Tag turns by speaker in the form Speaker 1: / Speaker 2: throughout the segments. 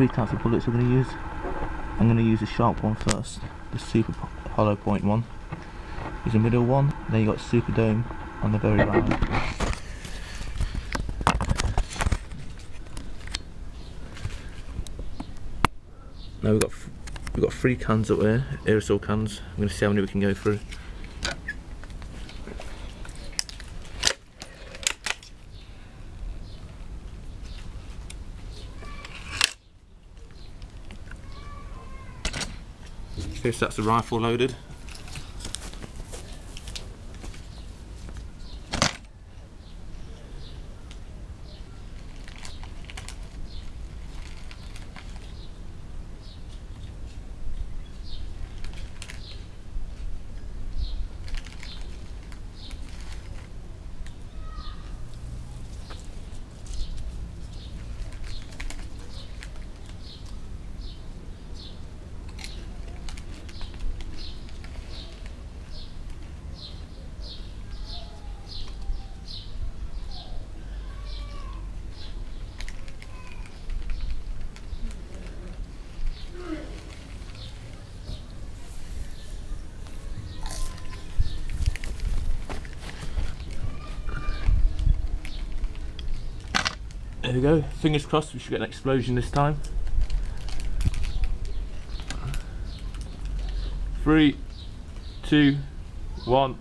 Speaker 1: three types of bullets we're going to use. I'm going to use the sharp one first, the super hollow point one. Use the middle one, then you got super dome on the very right. Now we've got 3 cans up here, aerosol cans. I'm going to see how many we can go through. Okay, so that's the rifle loaded. There we go, fingers crossed we should get an explosion this time. 3, 2, 1.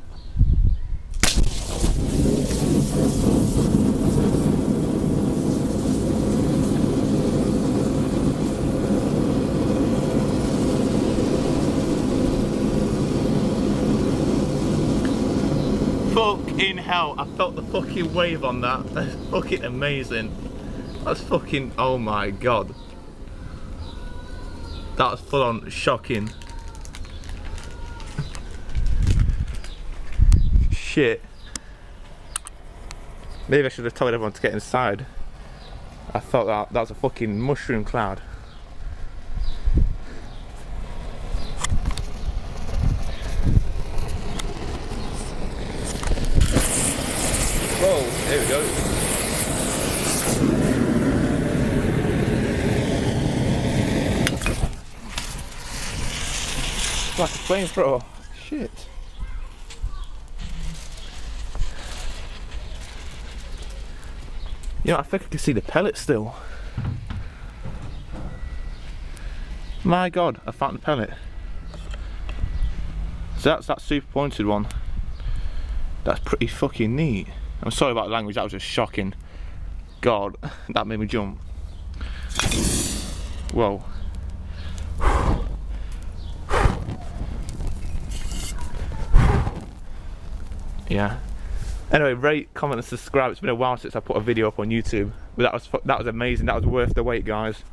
Speaker 1: Fucking hell, I felt the fucking wave on that. That's fucking amazing. That's fucking, oh my god. That was full on shocking. Shit. Maybe I should have told everyone to get inside. I thought that was a fucking mushroom cloud. Whoa, there we go. Like a flamethrower. Shit. You know, I think I can see the pellet still. My god, I found the pellet. So that's that super pointed one. That's pretty fucking neat. I'm sorry about the language, that was just shocking. God, that made me jump. Whoa. Yeah. Anyway, rate, comment and subscribe. It's been a while since I put a video up on YouTube, but that was amazing. That was worth the wait, guys.